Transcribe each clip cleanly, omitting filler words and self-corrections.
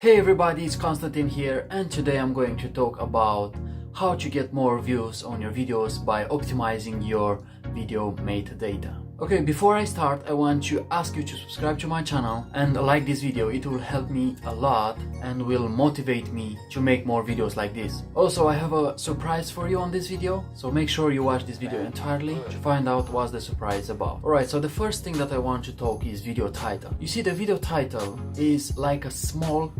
Hey everybody, it's Konstantin here, and today I'm going to talk about how to get more views on your videos by optimizing your video metadata. Okay, before I start, I want to ask you to subscribe to my channel and like this video. It will help me a lot and will motivate me to make more videos like this. Also, I have a surprise for you on this video, so make sure you watch this video entirely to find out what's the surprise about. Alright, so the first thing that I want to talk is video title. You see, the video title is like a small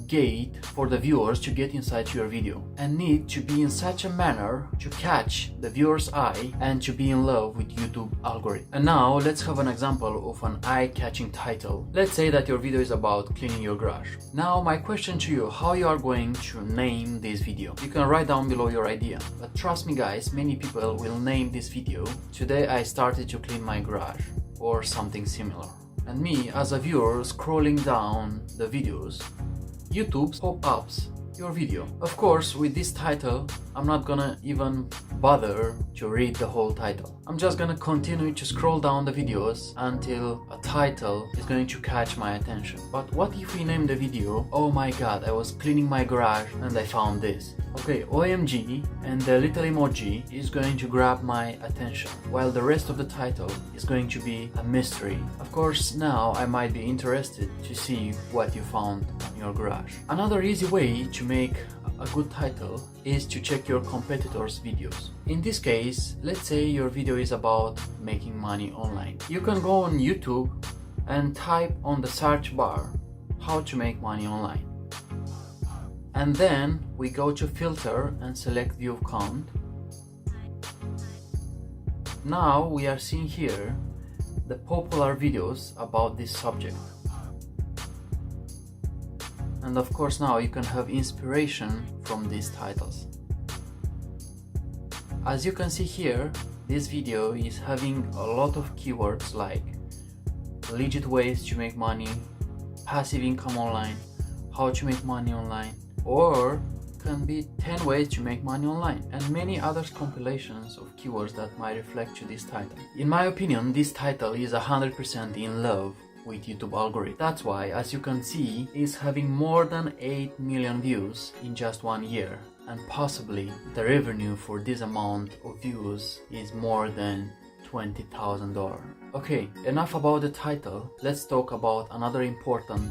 gate for the viewers to get inside your video and need to be in such a manner to catch the viewer's eye and to be in love with YouTube algorithm. And now let's have an example of an eye-catching title. Let's say that your video is about cleaning your garage. Now my question to you, how you are going to name this video? You can write down below your idea, but trust me guys, many people will name this video "Today I started to clean my garage" or something similar. And me as a viewer scrolling down the videos, YouTube pop-ups your video. Of course, with this title, I'm not gonna even bother to read the whole title. I'm just gonna continue to scroll down the videos until a title is going to catch my attention. But what if we name the video, "Oh my god, I was cleaning my garage and I found this"? Okay, OMG and the little emoji is going to grab my attention, while the rest of the title is going to be a mystery. Of course, now I might be interested to see what you found in your garage. Another easy way to make a good title is to check your competitors' videos. In this case, let's say your video is about making money online. You can go on YouTube and type on the search bar "how to make money online". And then we go to filter and select view count. Now we are seeing here the popular videos about this subject. And of course now you can have inspiration from these titles. As you can see here, this video is having a lot of keywords like legit ways to make money, passive income online, how to make money online, or can be 10 ways to make money online, and many other compilations of keywords that might reflect to this title. In my opinion, this title is 100% in love with YouTube algorithm. That's why, as you can see, it's having more than 8 million views in just 1 year, and possibly the revenue for this amount of views is more than $20,000. Okay, enough about the title. Let's talk about another important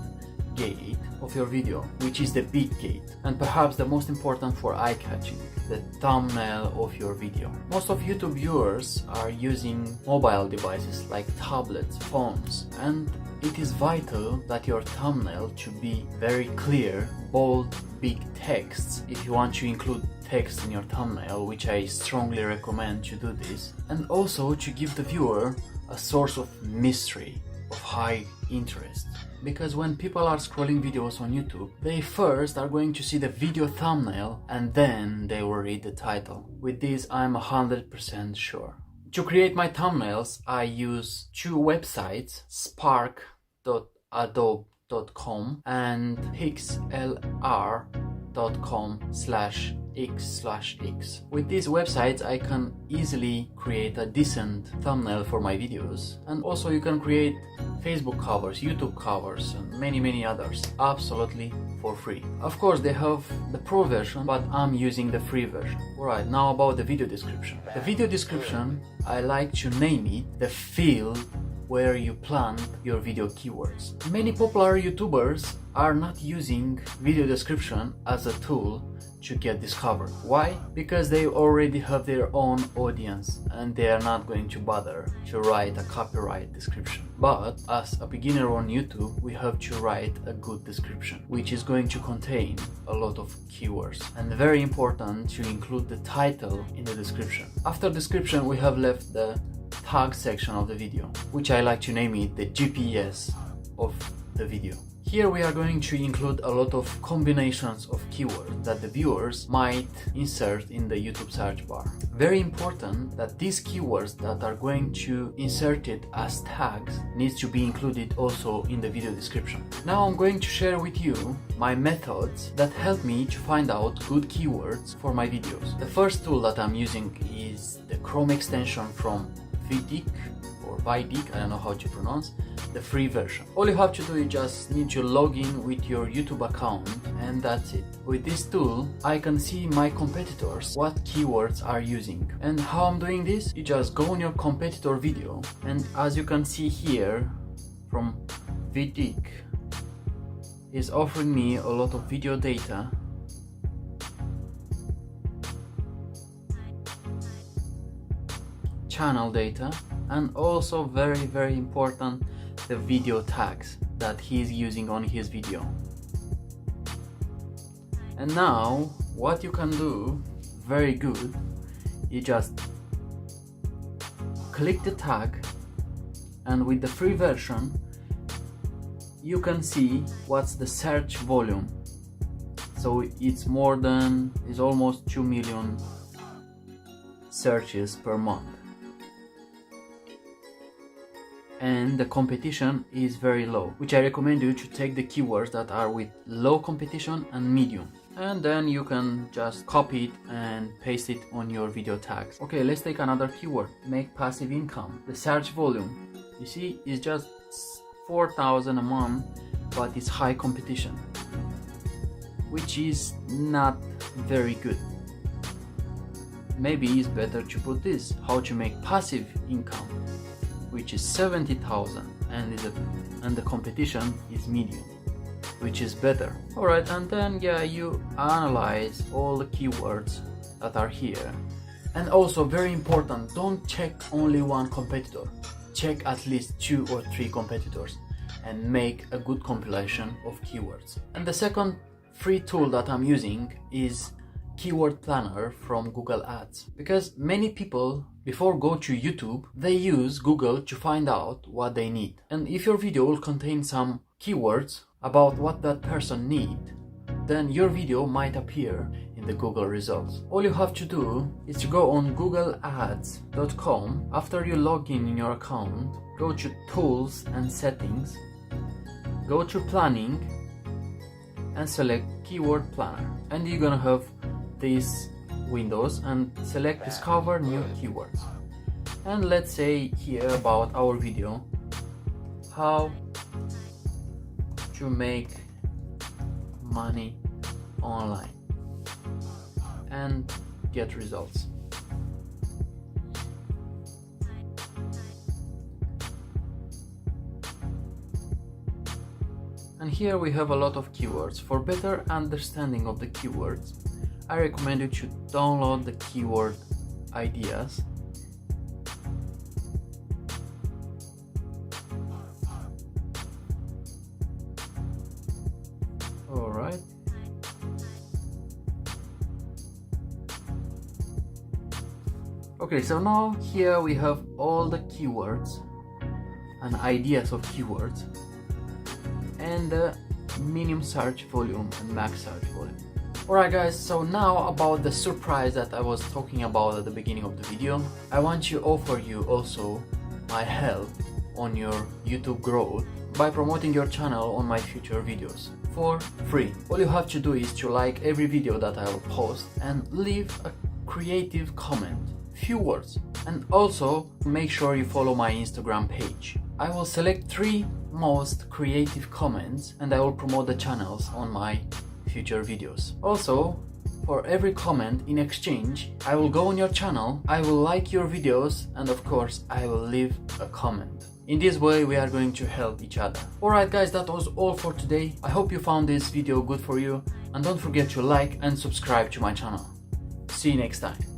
gate of your video, which is the big gate, and perhaps the most important for eye-catching, the thumbnail of your video. Most of YouTube viewers are using mobile devices like tablets, phones, and it is vital that your thumbnail should be very clear, bold, big texts if you want to include text in your thumbnail, which I strongly recommend to do this, and also to give the viewer a source of mystery, of high interest. Because when people are scrolling videos on YouTube, they first are going to see the video thumbnail and then they will read the title. With this, I'm 100% sure. To create my thumbnails, I use two websites, spark.adobe.com and pixlr.com/x/x. With these websites, I can easily create a decent thumbnail for my videos, and also you can create Facebook covers, YouTube covers, and many others absolutely for free. Of course, they have the pro version, but I'm using the free version. Alright, now about the video description. The video description, I like to name it the field where you plant your video keywords. Many popular YouTubers are not using video description as a tool to get discovered. Why? Because they already have their own audience and they are not going to bother to write a copyright description. But as a beginner on YouTube, we have to write a good description, which is going to contain a lot of keywords, and very important to include the title in the description. After description, we have left the tag section of the video, which I like to name it the GPS of the video. Here we are going to include a lot of combinations of keywords that the viewers might insert in the YouTube search bar. Very important that these keywords that are going to insert it as tags needs to be included also in the video description. Now I'm going to share with you my methods that help me to find out good keywords for my videos. The first tool that I'm using is the Chrome extension from Vidic or Vidic, I don't know how to pronounce. the free version. All you have to do is just need to log in with your YouTube account, and that's it. With this tool, I can see my competitors, what keywords are using. And how I'm doing this, you just go on your competitor video, and as you can see here from VDIC, is offering me a lot of video data. Channel data, and also very important, the video tags that he's using on his video. And now what you can do very good, you just click the tag, and with the free version you can see what's the search volume. So it's almost 2 million searches per month. And the competition is very low, which I recommend you to take the keywords that are with low competition and medium, and then you can just copy it and paste it on your video tags. Okay, let's take another keyword, make passive income. The search volume, you see, is just 4,000 a month, but it's high competition, which is not very good. Maybe it's better to put this, how to make passive income, which is 70,000, and the competition is medium, which is better. Alright, and then you analyze all the keywords that are here. And also very important, don't check only one competitor, check at least 2 or 3 competitors and make a good compilation of keywords. And the second free tool that I'm using is Keyword Planner from Google Ads, because many people before go to YouTube, they use Google to find out what they need. And if your video will contain some keywords about what that person needs, then your video might appear in the Google results. All you have to do is to go on googleads.com. After you log in your account, go to Tools and Settings, go to Planning and select Keyword Planner, and you're gonna have these windows, and select Discover New Keywords. And let's say here about our video, how to make money online, and get results. And here we have a lot of keywords. For better understanding of the keywords, I recommend you to download the keyword ideas. Alright. Okay, so now here we have all the keywords and ideas of keywords, and the minimum search volume and max search volume. Alright guys, so now about the surprise that I was talking about at the beginning of the video. I want to offer you also my help on your YouTube growth by promoting your channel on my future videos for free. All you have to do is to like every video that I will post and leave a creative comment, few words, and also make sure you follow my Instagram page. I will select 3 most creative comments and I will promote the channels on my future videos. Also, for every comment in exchange, I will go on your channel, I will like your videos, and of course I will leave a comment. In this way we are going to help each other. Alright guys, that was all for today. I hope you found this video good for you, and don't forget to like and subscribe to my channel. See you next time.